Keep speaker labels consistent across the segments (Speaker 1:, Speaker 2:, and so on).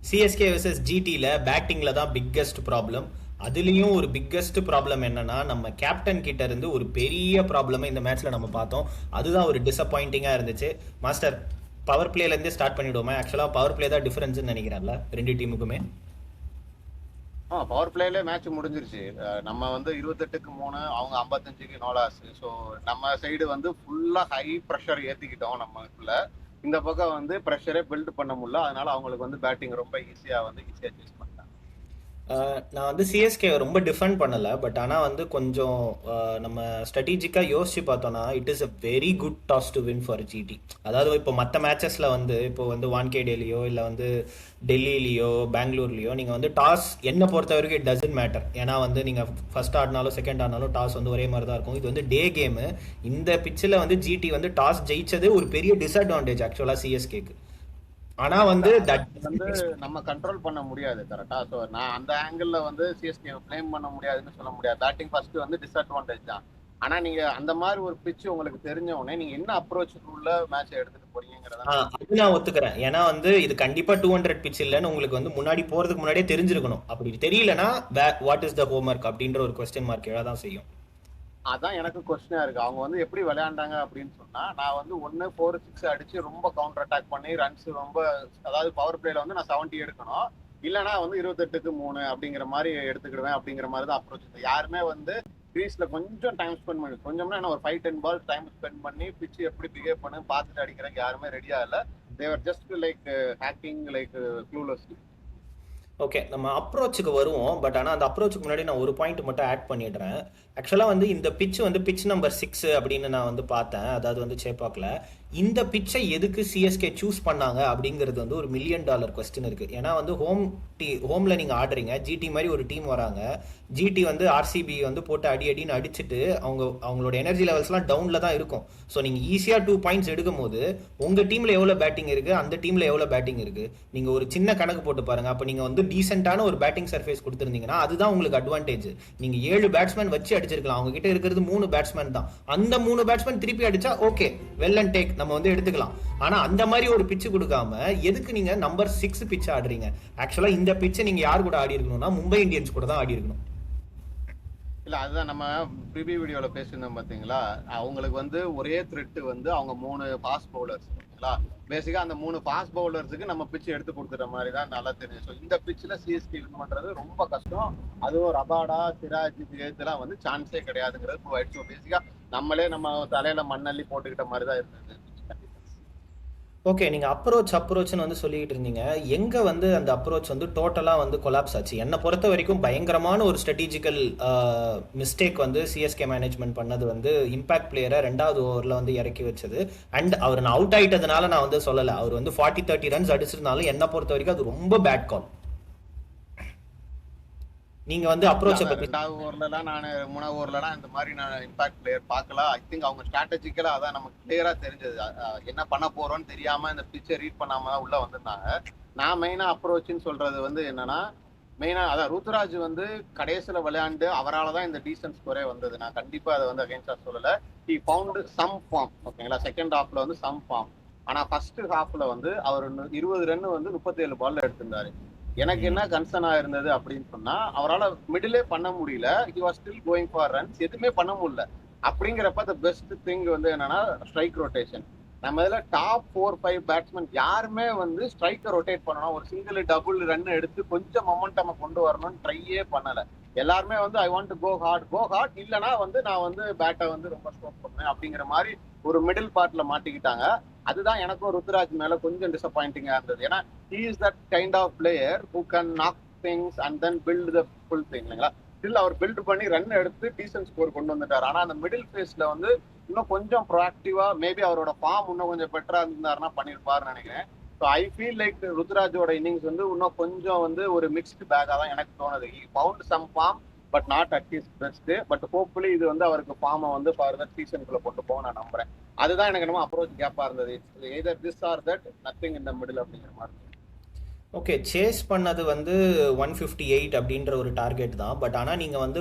Speaker 1: CSK versus ஜிடியில் பேட்டிங்கில் தான் biggest problem. அதுலேயும் ஒரு பிக்கஸ்ட் ப்ராப்ளம் என்னன்னா, நம்ம கேப்டன் கிட்ட இருந்து ஒரு பெரிய ப்ராப்ளமை இந்த மேட்ச்ல நம்ம பார்த்தோம். அதுதான் ஒரு டிசப்பாயிண்டிங்காக இருந்துச்சு. மாஸ்டர், பவர் பிளேலேருந்தே ஸ்டார்ட் பண்ணிவிடுவோமே. ஆக்சுவலாக பவர் பிளே தான் டிஃபரன்ஸ்னு நினைக்கிறேன்ல ரெண்டு டீமுக்குமே.
Speaker 2: பவர் பிளேல மேட்ச் முடிஞ்சிருச்சு. நம்ம வந்து 28க்கு 3, அவங்க 55க்கு நோலாஸ். ஸோ நம்ம சைடு வந்து ஃபுல்லா ஹை ப்ரெஷர் ஏத்திக்கிட்டோம் நமக்குள்ள. இந்த பக்கம் வந்து ப்ரெஷரே பில்ட் பண்ண முடியல. அதனால அவங்களுக்கு வந்து பேட்டிங் ரொம்ப ஈஸியா சூஸ் பண்ணிட்டாங்க.
Speaker 1: நான் வந்து சிஎஸ்கே ரொம்ப டிஃபெண்ட் பண்ணலை. பட் ஆனால் வந்து கொஞ்சம் நம்ம ஸ்ட்ராட்டஜிக்காக யோசிச்சு பார்த்தோன்னா, it is a very good toss to win for GT. அதாவது இப்போ மற்ற மேட்சஸில் வந்து இப்போ வந்து வான்கேடேலையோ இல்லை வந்து டெல்லியிலையோ பெங்களூர்லேயோ நீங்கள் வந்து டாஸ் என்னை பொறுத்த வரைக்கும் இட் டசன்ட் மேட்டர். ஏன்னா வந்து நீங்கள் ஃபர்ஸ்ட் ஆடினாலும் செகண்ட் ஆடினாலும் டாஸ் வந்து ஒரே மாதிரி தான் இருக்கும். இது வந்து டே கேமு. இந்த பிச்சில் வந்து ஜிடி வந்து டாஸ் ஜெயிச்சது ஒரு பெரிய டிஸ்அட்வான்டேஜ் ஆக்சுவலாக சிஎஸ்கேக்கு. ஆனா வந்து
Speaker 2: நம்ம கண்ட்ரோல் பண்ண முடியாது கரெக்டா. சோ நான் அந்த ஆங்கிள் வந்து சிஎஸ்கே பிளேம் பண்ண முடியாதுன்னு சொல்ல முடியாது. பேட்டிங் ஃபர்ஸ்ட் வந்து டிஸ்அட்வான்டேஜ் தான். ஆனா நீங்க அந்த மாதிரி ஒரு பிட்ச் உங்களுக்கு தெரிஞ்ச உடனே நீங்க என்ன அப்ரோச் உள்ள மேட்ச் எடுத்துட்டு போறீங்கிறத
Speaker 1: அது நான் ஒத்துக்கிறேன். ஏன்னா வந்து இது கண்டிப்பா 200 பிட்ச் இல்லைன்னு உங்களுக்கு வந்து முன்னாடி போறதுக்கு முன்னாடியே தெரிஞ்சிருக்கணும். அப்படி தெரியலன்னா வாட் இஸ் த ஹோம்ஒர்க் அப்படின்ற ஒரு கொஸ்டின் மார்க் எழதான் செய்யும்.
Speaker 2: அதான் எனக்கு கொஸ்டினா இருக்கு. அவங்க வந்து எப்படி விளையாண்டாங்க அப்படின்னு சொன்னா, நான் வந்து 1-4-6 அடிச்சு ரொம்ப கவுண்டர் அட்டாக் பண்ணி ரன்ஸ் ரொம்ப, அதாவது பவர் பிளேல வந்து நான் 70 எடுக்கணும், இல்லைன்னா வந்து 28க்கு 3 அப்படிங்கிற மாதிரி எடுத்துக்கிடுவேன் அப்படிங்கிற மாதிரி தான் அப்ரோச். யாருமே வந்து கிரீஸ்ல கொஞ்சம் டைம் ஸ்பெண்ட் பண்ணி, கொஞ்சம்னா என்ன ஒரு 5-10 பால் டைம் ஸ்பெண்ட் பண்ணி பிச்சு எப்படி பிஹேவ் பண்ணு பார்த்துட்டு அடிக்கிறதுக்கு யாருமே ரெடியா இல்லை. They were just like hacking like cluelessly.
Speaker 1: Okay, நம்ம அப்ரோச்சுக்கு வருவோம். பட் ஆனால் அந்த அப்ரோச்சுக்கு முன்னாடி நான் ஒரு பாயிண்ட் மட்டும் ஆட் பண்ணிடுறேன். ஆக்சுவலாக வந்து இந்த பிட்ச் வந்து பிட்ச் நம்பர் 6 அப்படின்னு நான் வந்து பார்த்தேன். அதாவது வந்து சேப்பாக்கில் இந்த பிட்சை எதுக்கு சிஎஸ்கே சூஸ் பண்ணாங்க அப்படிங்கிறது வந்து ஒரு $1 மில்லியன் கொஸ்டின் இருக்குது. ஏன்னா வந்து ஹோமில் நீங்கள் ஆடுறீங்க, ஜிடி மாதிரி ஒரு டீம் வராங்க. ஜிடி வந்து ஆர்சிபி வந்து போட்டு அடின்னு அடிச்சுட்டு அவங்களோட எனர்ஜி லெவல்ஸ்லாம் டவுனில் தான் இருக்கும். ஸோ நீங்கள் ஈஸியாக 2 பாயிண்ட்ஸ் எடுக்கும் போது உங்கள் டீமில் எவ்வளோ பேட்டிங் இருக்குது, அந்த டீமில் எவ்வளோ பேட்டிங் இருக்குது, நீங்கள் ஒரு சின்ன கணக்கு போட்டு பாருங்கள். அப்போ நீங்கள் வந்து டீசென்டான ஒரு பேட்டிங் சர்ஃபேஸ் கொடுத்துருந்தீங்கன்னா அதுதான் உங்களுக்கு அட்வான்டேஜ். நீங்கள் 7 பேட்ஸ்மேன் வச்சு அடிச்சிருக்கலாம். அவங்க கிட்ட இருக்கிறது 3 பேட்ஸ்மேன் தான். அந்த 3 பேட்ஸ்மேன் திருப்பி அடிச்சா ஓகே, வெல் அண்ட் டேக், நம்ம வந்து எடுத்துக்கலாம். ஆனா அந்த மாதிரி ஒரு பிச்சு கொடுக்காம எதுக்கு நீங்க நம்பர் 6 பிச் ஆடுறீங்க? ஆக்சுவலா இந்த பிச்சை நீங்க யார் கூட ஆடி இருக்கணும்னா மும்பை இந்தியன்ஸ் கூட தான் ஆடி இருக்கணும்.
Speaker 2: இல்ல அதுதான் நம்ம ப்ரிவியூ வீடியோல பேசியிருந்தோம் பாத்தீங்களா. அவங்களுக்கு வந்து ஒரே த்ரெட் வந்து அவங்க 3 ஃபாஸ்ட் பவுலர்ஸ். பேசிக்கா அந்த 3 ஃபாஸ்ட் பவுலர்ஸுக்கு நம்ம பிச்சு எடுத்து கொடுத்துற மாதிரி தான் நல்லா தெரியும். ஸோ இந்த பிச்சில் சிஎஸ்கே வின் பண்றது ரொம்ப கஷ்டம். அதுவும் ரபாடா, சிராஜ், இதெல்லாம் வந்து சான்ஸே கிடையாதுங்கிறது ப்ரூவ் ஆயிடுச்சு. பேசிக்கா நம்மளே நம்ம தலையில மண்ணள்ளி போட்டுக்கிட்ட மாதிரி தான் இருந்தது.
Speaker 1: ஓகே, நீங்கள் அப்ரோச்னு வந்து சொல்லிக்கிட்டு இருந்தீங்க. எங்கே வந்து அந்த அப்ரோச் வந்து டோட்டலாக வந்து கொலாப்ஸ் ஆச்சு? என்னை பொறுத்த வரைக்கும் பயங்கரமான ஒரு ஸ்ட்ராட்டஜிக்கல் மிஸ்டேக் வந்து சிஎஸ்கே மேனேஜ்மெண்ட் பண்ணது வந்து இம்பாக்ட் பிளேயரை 2வது ஓவரில் வந்து இறக்கி வச்சது. அண்ட் அவர் நான் அவுட் ஆகிட்டதுனால நான் வந்து சொல்லலை. அவர் வந்து 40-30 ரன்ஸ் அடிச்சிருந்தாலும் என்னை பொறுத்த வரைக்கும் அது ரொம்ப பேட் கால். நீங்க வந்து அப்ரோச்
Speaker 2: 2வது ஓவர்லாம் நான் 3வது ஓவர்லாம் இந்த மாதிரி நான் இம்பாக்ட் பிளேயர் பார்க்கல. ஐ திங்க் அவங்க ஸ்ட்ராட்டஜிக்கலா அதான் நமக்கு கிளியரா தெரிஞ்சது. என்ன பண்ண போறோம்னு தெரியாம இந்த பிச்சை ரீட் பண்ணாம உள்ள வந்திருந்தாங்க. நான் மெயினா அப்ரோச்னு சொல்றது வந்து என்னன்னா, மெயினா அதான் ருத்துராஜ் வந்து கடைசியில விளையாண்டு அவரால் தான் இந்த டீசன்ட் ஸ்கோரே வந்தது. நான் கண்டிப்பா அதை வந்து அகைன்ஸ்டா சொல்லல. He found some form. ஓகேங்களா, செகண்ட் ஹாஃப்ல வந்து சம் ஃபார்ம். ஆனா ஃபர்ஸ்ட் ஹாஃப்ல வந்து அவர் 20 ரன் வந்து 37 பால்ல எடுத்திருந்தாரு. எனக்கு என்ன கன்சர்னா இருந்தது அப்படின்னு சொன்னா, அவரால் மிடிலே பண்ண முடியல. He was still going for runs. எதுவுமே பண்ண முடியல. அப்படிங்கிறப்ப த பெஸ்ட் திங் வந்து என்னன்னா ஸ்ட்ரைக் ரொட்டேஷன். நம்ம இதுல டாப் 4-5 பேட்ஸ்மேன் யாருமே வந்து ஸ்ட்ரைக்கை ரொட்டேட் பண்ணணும், ஒரு சிங்கிள் டபுள் ரன் எடுத்து கொஞ்சம் மொமெண்டம் கொண்டு வரணும்னு ட்ரையே பண்ணல. எல்லாருமே வந்து I want to go hard, இல்லைன்னா வந்து நான் வந்து பேட்டை வந்து ரொம்ப ஸ்ட்ரோக் பண்ணுவேன் அப்படிங்கிற மாதிரி ஒரு மிடில் பார்ட்ல மாட்டிக்கிட்டாங்க. அதுதான் எனக்கும் ருத்துராஜ் மேல கொஞ்சம் டிசப்பாயிண்டிங்கா இருந்தது. ஏன்னா he is that kind of player who can knock things and then build the full thing. இல்லைங்களா, ஸ்டில் அவர் பில்ட் பண்ணி ரன் எடுத்து டீசன்ட் ஸ்கோர் கொண்டு வந்துட்டார். ஆனா அந்த மிடில் ஃபேஸ்ல வந்து இன்னும் கொஞ்சம் ப்ரோஆக்டிவா மேபி அவரோட ஃபார்ம் இன்னும் கொஞ்சம் பெட்டரா இருந்தாருன்னா பண்ணிருப்பாருன்னு நினைக்கிறேன். ஸோ ஐ ஃபீல் லைக் ருத்துராஜோட இன்னிங்ஸ் வந்து இன்னும் கொஞ்சம் வந்து ஒரு மிக்ஸ்டு பேக்கா தான் எனக்கு தோணுது. He found some form but not at his best. But hopefully இது வந்து அவருக்கு ஃபார்மை வந்து ஃபர்தர் சீசனுக்குள்ள கொண்டு போக நான் நம்புறேன். அதுதான் எனக்கு நம்ம அப்ரோச் கேப்பா இருந்தது. Either this or that, nothing in the middle அப்படிங்கிற மாதிரி.
Speaker 1: ஓகே, சேஸ் பண்ணது வந்து 158 அப்படின்ற ஒரு டார்கெட் தான். பட் ஆனால் நீங்கள் வந்து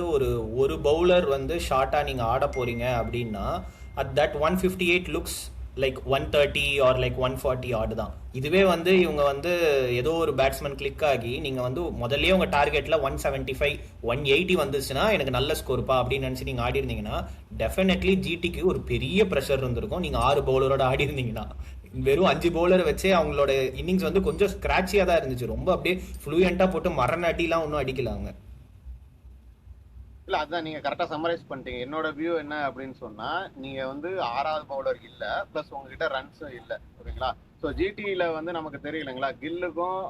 Speaker 1: ஒரு பவுலர் வந்து ஷார்ட்டாக நீங்கள் ஆட போகிறீங்க அப்படின்னா at that 158 looks like 130 or like 140 ஆடு தான். இதுவே வந்து இவங்க வந்து ஏதோ ஒரு பேட்ஸ்மேன் கிளிக் ஆகி நீங்கள் வந்து முதல்லயே உங்கள் டார்கெட்டில் 175 180 வந்துச்சுன்னா எனக்கு நல்ல ஸ்கோர்ப்பா அப்படின்னு நினச்சி நீங்கள் ஆடி இருந்தீங்கன்னா டெஃபினெட்லி ஜிடிக்கு ஒரு பெரிய ப்ரெஷர் இருந்திருக்கும். நீங்கள் 6 பவுலரோட ஆடி இருந்தீங்கன்னா வெறும் 5 பவுலரை வச்சு அவங்களோட இன்னிங்ஸ் வந்து கொஞ்சம் ஸ்கிராச்சியாக தான் இருந்துச்சு. ரொம்ப அப்படியே ஃப்ளூயண்ட்டாக போட்டு மரண அடிலாம் ஒன்றும் அடிக்கல அவங்க.
Speaker 2: இல்ல அதான் நீங்க கரெக்டா சம்மரைஸ் பண்ணிட்டீங்க. என்னோட வியூ என்ன அப்படின்னு சொன்னா, நீங்க வந்து 6வது பவுலர் இல்ல, பிளஸ் உங்ககிட்ட ரன்ஸும் இல்ல, ஓகேங்களா? ஸோ ஜிடியில வந்து நமக்கு தெரியலங்களா, கில்லுக்கும்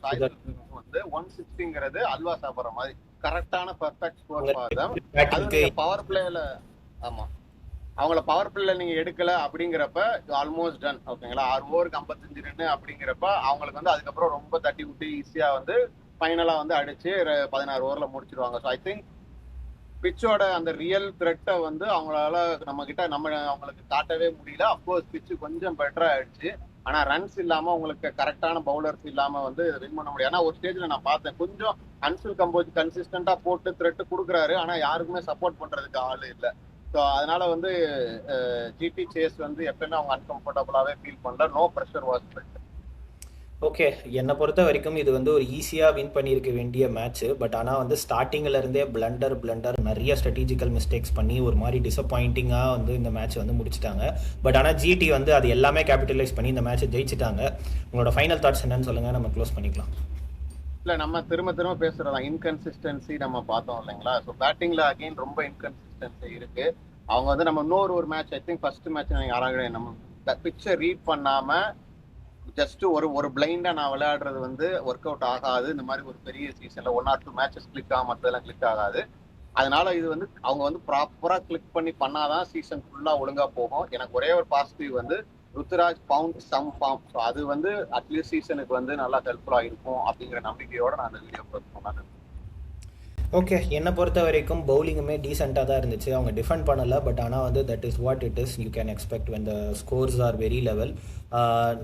Speaker 2: சாய் சுதர்சனுக்கும் வந்து 160ங்கிறது அல்வா சாப்பிட்ற மாதிரி கரெக்டான பர்ஃபெக்ட் ஸ்கோர் பாதம். அது பவர் பிளேல, ஆமா, அவங்கள பவர் பிளேல நீங்க எடுக்கல அப்படிங்கிறப்ப ஆல்மோஸ்ட் டன், ஓகேங்களா? 6 ஓவருக்கு 55 ரன் அப்படிங்கிறப்ப அவங்களுக்கு வந்து அதுக்கப்புறம் ரொம்ப தட்டி விட்டு ஈஸியா வந்து ஃபைனலா வந்து அடிச்சு 16 ஓவர்ல முடிச்சிருவாங்க. ஸோ ஐ திங்க் பிச்சோட அந்த ரியல் த்ரெட்டை வந்து அவங்களால அவங்களுக்கு காட்டவே முடியல. அப்கோர்ஸ் பிச்சு கொஞ்சம் பெட்டரா ஆயிடுச்சு, ஆனா ரன்ஸ் இல்லாம உங்களுக்கு கரெக்டான பவுலர்ஸ் இல்லாம வந்து வின் பண்ண முடியாது. ஆனா ஒரு ஸ்டேஜ்ல நான் பார்த்தேன், கொஞ்சம் அன்சில் கம்போஜ் கன்சிஸ்டன்டா போட்டு த்ரெட் கொடுக்குறாரு, ஆனா யாருக்குமே சப்போர்ட் பண்றதுக்கு ஆள் இல்லை. ஸோ அதனால வந்து ஜிடி சேஸ் வந்து எப்பயுமே அவங்க அன்கம்ஃபர்டபுளாவே ஃபீல் பண்ணல. No pressure was built.
Speaker 1: Okay, என்னை பொறுத்த வரைக்கும் இது வந்து ஒரு ஈஸியாக வின் பண்ணியிருக்க வேண்டிய மேட்ச்சு. பட் ஆனால் வந்து ஸ்டார்டிங்கில் பிளண்டர் நிறைய ஸ்ட்ராட்டஜிக்கல் மிஸ்டேக்ஸ் பண்ணி ஒரு மாதிரி டிசப்பாயிண்டிங்காக வந்து இந்த மேட்ச் வந்து முடிச்சிட்டாங்க. பட் ஆனால் ஜிடி வந்து அது எல்லாமே கேபிட்டலைஸ் பண்ணி இந்த மேட்ச்சை ஜெயிச்சிட்டாங்க. உங்களோட ஃபைனல் தாட்ஸ் என்னன்னு சொல்லுங்கள், நம்ம க்ளோஸ் பண்ணிக்கலாம்.
Speaker 2: இல்லை, நம்ம திரும்ப பேசுறதா இன்கன்சிஸ்டன்சி நம்ம பார்த்தோம் இல்லைங்களா? ஸோ பேட்டிங்ல அகெயின் ரொம்ப இன்கன்சிஸ்டன்சி இருக்கு. அவங்க வந்து நம்ம இன்னொரு match, I think first match யாராவது நம்ம பிக்சர் ரீட் பண்ணாம ஜஸ்ட் ஒரு பிளைண்டா நான் விளையாடுறது வந்து ஒர்க் அவுட் ஆகாது. இந்த மாதிரி ஒரு பெரிய சீசன்ல 1 or 2 மேட்சஸ் கிளிக் ஆகும், மற்றதெல்லாம் கிளிக் ஆகாது. அதனால இது வந்து அவங்க வந்து ப்ராப்பரா கிளிக் பண்ணாதான் சீசன் ஃபுல்லா ஒழுங்கா போகும். எனக்கு ஒரே ஒரு பாசிட்டிவ் வந்து Ruturaj found some form. So அது வந்து அட்லீஸ்ட் சீசனுக்கு வந்து நல்லா ஹெல்ப்ஃபுல்லா இருக்கும் அப்படிங்கிற நம்பிக்கையோட நான் அந்த வீடியோ போஸ்ட் பண்ணேன்.
Speaker 1: ஓகே, என்னை பொறுத்த வரைக்கும் பவுலிங்குமே டீசெண்டாக தான் இருந்துச்சு. அவங்க டிஃபெண்ட் பண்ணலை, பட் ஆனால் வந்து that is what it is. You can expect when the scores are very level.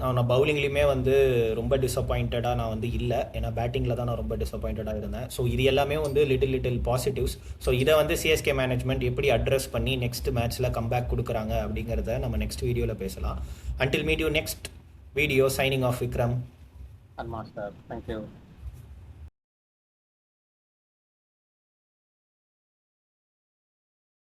Speaker 1: நான் பவுலிங்லேயுமே வந்து ரொம்ப டிசப்பாயிண்டடாக நான் வந்து இல்லை, ஏன்னா பேட்டிங்கில் தான் நான் ரொம்ப டிசப்பாயிண்டடாக இருந்தேன். ஸோ இது எல்லாமே வந்து லிட்டில் பாசிட்டிவ்ஸ். ஸோ இதை வந்து சிஎஸ்கே மேனேஜ்மெண்ட் எப்படி அட்ரஸ் பண்ணி நெக்ஸ்ட் மேட்ச்சில் கம்பேக் கொடுக்குறாங்க அப்படிங்கிறத நம்ம நெக்ஸ்ட் வீடியோவில் பேசலாம். Until meet you next video, signing off Vikram
Speaker 2: and master. Thank you.